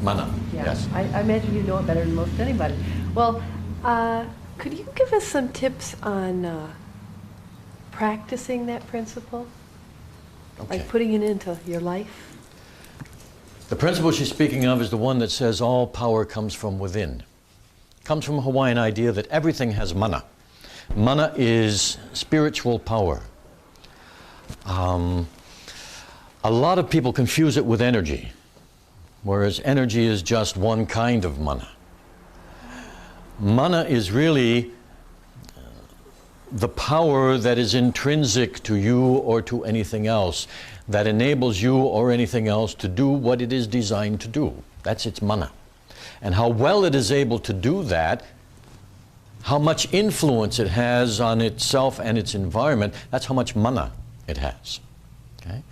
Mana, Yeah. yes. I imagine you know it better than most anybody. Well, could you give us some tips on practicing that principle? Okay. Like putting it into your life? The principle she's speaking of is the one that says all power comes from within. It comes from a Hawaiian idea that everything has mana. Mana is spiritual power. A lot of people confuse it with energy, whereas energy is just one kind of mana. Mana is really the power that is intrinsic to you or to anything else, that enables you or anything else to do what it is designed to do. That's its mana. And how well it is able to do that, how much influence it has on itself and its environment, that's how much mana it has. Okay?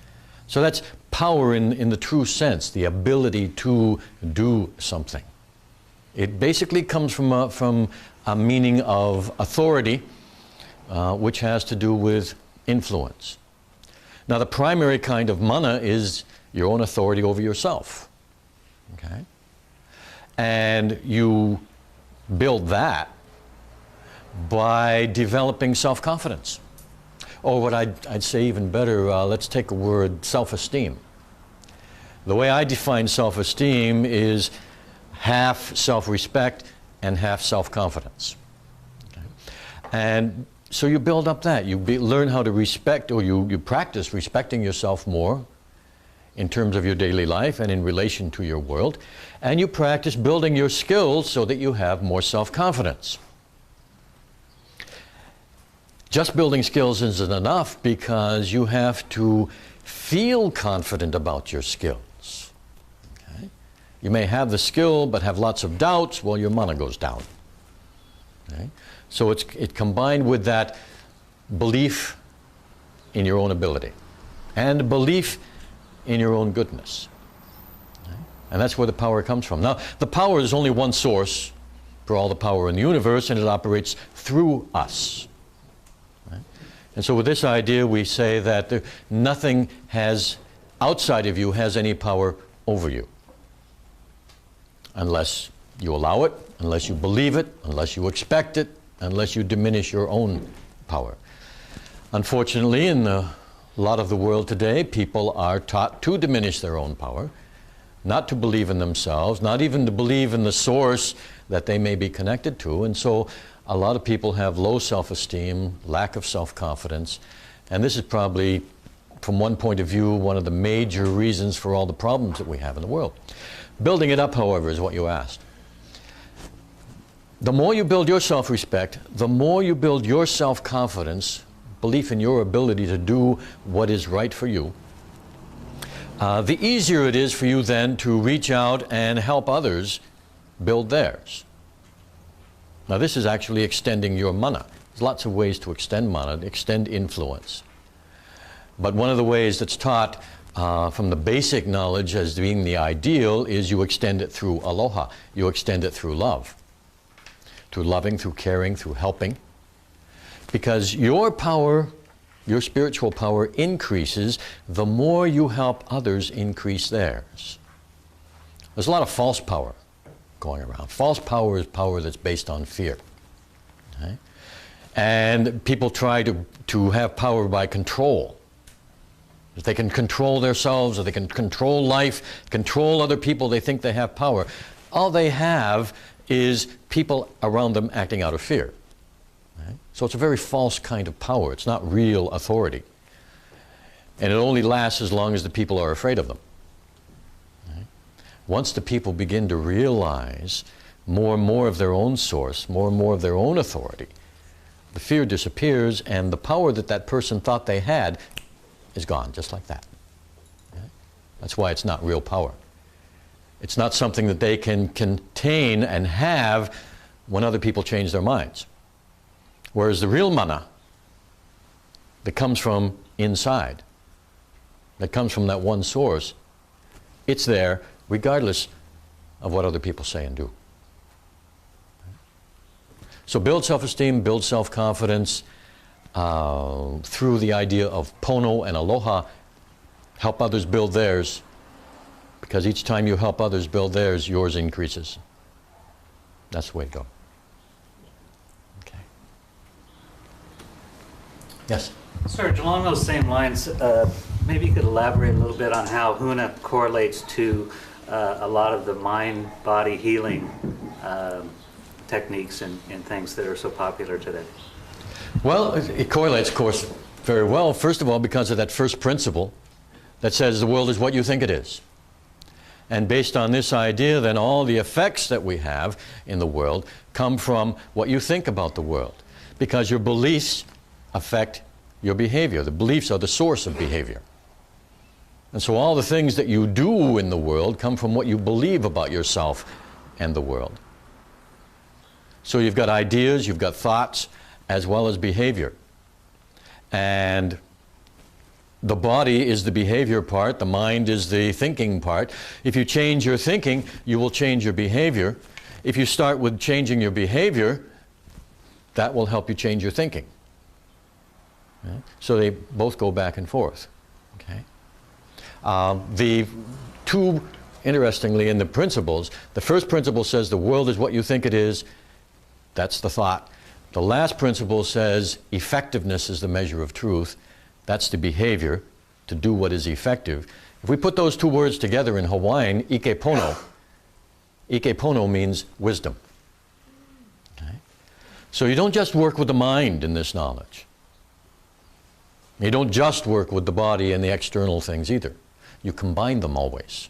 So that's power in the true sense, the ability to do something. It basically comes from a meaning of authority, which has to do with influence. Now, the primary kind of mana is your own authority over yourself. Okay? And you build that by developing self-confidence. Or what I'd say even better, let's take a word, self-esteem. The way I define self-esteem is half self-respect and half self-confidence. Okay? And so you build up that. You learn how to respect, or you practice respecting yourself more in terms of your daily life and in relation to your world. And you practice building your skills so that you have more self-confidence. Just building skills isn't enough, because you have to feel confident about your skills. Okay? You may have the skill but have lots of doubts, well, your mana goes down. Okay? So it's combined with that belief in your own ability and belief in your own goodness. Okay? And that's where the power comes from. Now, the power is only one source for all the power in the universe, and it operates through us. And so with this idea, we say that nothing outside of you has any power over you, unless you allow it, unless you believe it, unless you expect it, unless you diminish your own power. Unfortunately, in a lot of the world today, people are taught to diminish their own power, not to believe in themselves, not even to believe in the source that they may be connected to. And so a lot of people have low self-esteem, lack of self-confidence, and this is probably, from one point of view, one of the major reasons for all the problems that we have in the world. Building it up, however, is what you asked. The more you build your self-respect, the more you build your self-confidence, belief in your ability to do what is right for you, the easier it is for you then to reach out and help others build theirs. Now, this is actually extending your mana. There's lots of ways to extend mana, extend influence. But one of the ways that's taught from the basic knowledge as being the ideal is you extend it through aloha. You extend it through love. Through loving, through caring, through helping. Because your power, your spiritual power increases the more you help others increase theirs. There's a lot of false power going around. False power is power that's based on fear. Okay? And people try to have power by control. If they can control themselves, or they can control life, control other people, they think they have power. All they have is people around them acting out of fear. Okay? So it's a very false kind of power. It's not real authority. And it only lasts as long as the people are afraid of them. Once the people begin to realize more and more of their own source, more and more of their own authority, the fear disappears, and the power that that person thought they had is gone, just like that. Okay? That's why it's not real power. It's not something that they can contain and have when other people change their minds. Whereas the real mana that comes from inside, that comes from that one source, it's there regardless of what other people say and do. So build self-esteem, build self-confidence through the idea of pono and aloha. Help others build theirs, Because each time you help others build theirs, yours increases. That's the way to go. Okay. Yes? Serge, along those same lines, maybe you could elaborate a little bit on how Huna correlates to a lot of the mind-body healing techniques and things that are so popular today. Well, it correlates, of course, very well. First of all, because of that first principle that says the world is what you think it is. And based on this idea, then all the effects that we have in the world come from what you think about the world. Because your beliefs affect your behavior. The beliefs are the source of behavior. And so all the things that you do in the world come from what you believe about yourself and the world. So you've got ideas, you've got thoughts, as well as behavior. And the body is the behavior part, the mind is the thinking part. If you change your thinking, you will change your behavior. If you start with changing your behavior, that will help you change your thinking. Okay? So they both go back and forth. Okay? The two, interestingly, in the principles, the first principle says the world is what you think it is. That's the thought. The last principle says effectiveness is the measure of truth. That's the behavior, to do what is effective. If we put those two words together in Hawaiian, ike pono means wisdom. Okay? So you don't just work with the mind in this knowledge. You don't just work with the body and the external things either. You combine them always.